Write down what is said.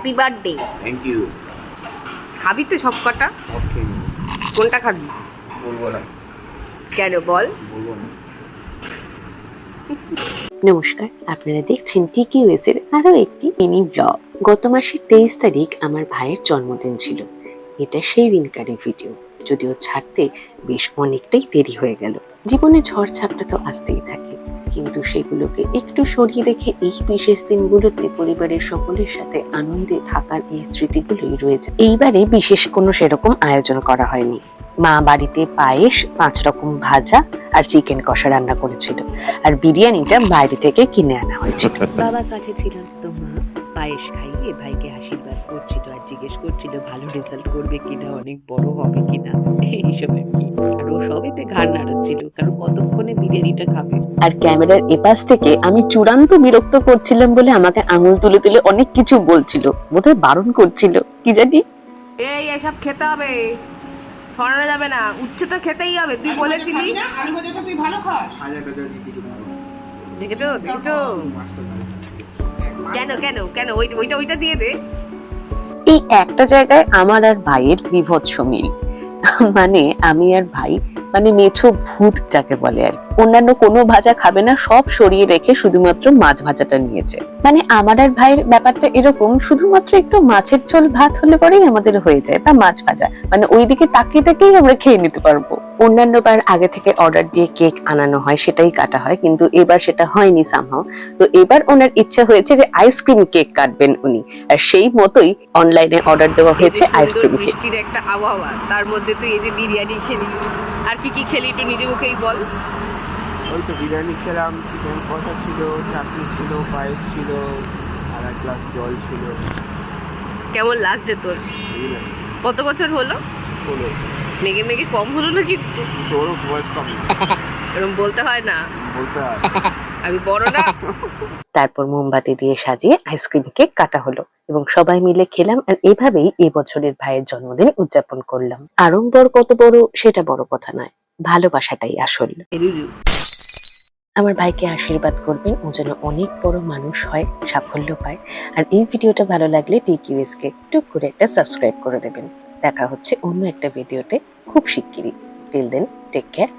Happy birthday. Thank you. খাবি তো সব কটা? কোনটা খাবি? বলবো না। কেন বল? বলবো না। নমস্কার, আপনারা দেখছেন TQS এর আরো একটি মিনি ব্লগ। গত মাসের 23 তারিখ আমার ভাইয়ের জন্মদিন ছিল। এটা সেই দিনকারই ভিডিও, যদিও ছাড়তে বেশ অনেকটাই দেরি হয়ে গেল। জীবনে ঝড় ঝাপটা তো আসতেই থাকে, কিন্তু সেগুলোকে একটু সরিয়ে রেখে এই বিশেষ দিনগুলোতে পরিবারের সকলের সাথে আনন্দে থাকার এই স্মৃতিগুলোই রয়েছে। এইবারে বিশেষ কোনো সেরকম আয়োজন করা হয়নি। মা বাড়িতে পায়েস, 5 রকম ভাজা আর চিকেন কষা রান্না করেছিল, আর বিরিয়ানিটা বাইরে থেকে কিনে আনা হয়েছিল। বাবার কাছে ছিলাম তো মা পায়েস খাইয়ে ভাইকে আশীর্বাদ করছিল আর জিজ্ঞেস করছিল ভালো রেজাল্ট করবে কিনা, অনেক বড় হবে কিনা, এইসব আর কি। আর ও সবেতে ঘাড় নাড়াচ্ছিল, কারণ কতক্ষণে বিরিয়ানিটা খাবে। আর ক্যামেরার এপাশ থেকে আমি চূড়ান্ত বিরক্ত করছিলাম বলে আমাকে আঙুল তুলে তুলে অনেক কিছু বলছিল, বোধহয় বারণ করছিল কি জানি। এই এসব খেতে হবে, সরানো যাবে না, উচ্ছে তো খেতেই হবে। তুই বলেছিলি আলু ভাজাটা তুই ভালো খাস। দেখেছো দেখেছো? কেন কেন কেন ওইটা ওইটা দিয়ে দে। এই একটা জায়গায় আমার আর ভাইয়ের বিভৎস মিল। মানে আমি আর ভাই মানে মেছো ভূত যাকে বলে আর অন্যান্য কোনো ভাজা খাবে না, সব সরিয়ে রেখে শুধুমাত্র মাছ ভাজাটা নিয়েছে। মানে আমার আর ভাইয়ের ব্যাপারটা এরকম, শুধুমাত্র একটু মাছের ঝোল ভাত হলে পরেই আমাদের হয়ে যায়, বা মাছ ভাজা, মানে ওইদিকে তাকিয়ে তাকিয়েই আমরা খেয়ে নিতে পারবো। অন্যান্য বার আগে থেকে অর্ডার দিয়ে কেক আনানো হয়, সেটাই কাটা হয়, কিন্তু এবার সেটা হয়নি সামহাও। তো এবার ওনার ইচ্ছা হয়েছে যে আইসক্রিম কেক কাটবেন উনি, আর সেই মতোই অনলাইনে অর্ডার দেওয়া হয়েছে আইসক্রিম কেক। বৃষ্টির একটা আবহাওয়া, তার মধ্যে তুই এই যে বিরিয়ানি খেলি, আর কি কি খেলি একটু নিজে মুখেই বল। ওই তো বিরিয়ানি খেলাম, চিকেন কষা ছিল, চাটনি ছিল, পায়েস ছিল, আর এক গ্লাস জল ছিল। কেমন লাগছে তোর? কত বছর হলো? হলো মেঘে মেঘে কম হলো না কিন্তু? তোরও বয়স কম না। এরকম বলতে হয় না, বলতে হয়। আমি বড় না। তারপর মোমবাতি দিয়ে সাজিয়ে আইসক্রিম কেক কাটা হলো এবং সবাই মিলে খেলাম। আর এভাবেই এই বছরের ভাইয়ের জন্মদিন উদযাপন করলাম। আড়ম্বর কত বড় সেটা বড় কথা নয়, ভালোবাসাটাই আসল। আমার ভাইকে আশীর্বাদ করবেন, ও যেন অনেক বড় মানুষ হয়, সাফল্য পায়। আর এই ভিডিওটা ভালো লাগলে TQS কে টুক করে একটা সাবস্ক্রাইব করে দেবেন। দেখা হচ্ছে অন্য একটা ভিডিওতে খুব শিগগিরই। Till then, take care.